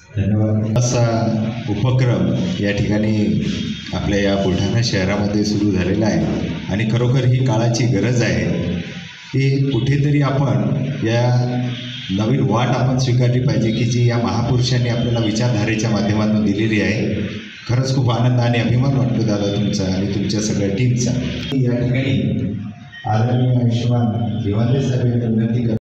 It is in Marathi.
धन्यवाद। असा उपक्रम या ठिकाणी आपल्या या बुलढाणा शहरामध्ये सुरू झालेला आहे आणि खरोखर ही काळाची गरज आहे की कुठेतरी आपण या नवीन वाट आपण स्वीकारली पाहिजे की जी या महापुरुषांनी आपल्याला विचारधारेच्या माध्यमातून दिलेली आहे। खरंच खूप आनंद आणि अभिमान वाटतो दादा तुमचा आणि तुमच्या सगळ्या टीमचा। या ठिकाणी आदरणीय आयुष्यमान दिवाने साहेब यांना विनंती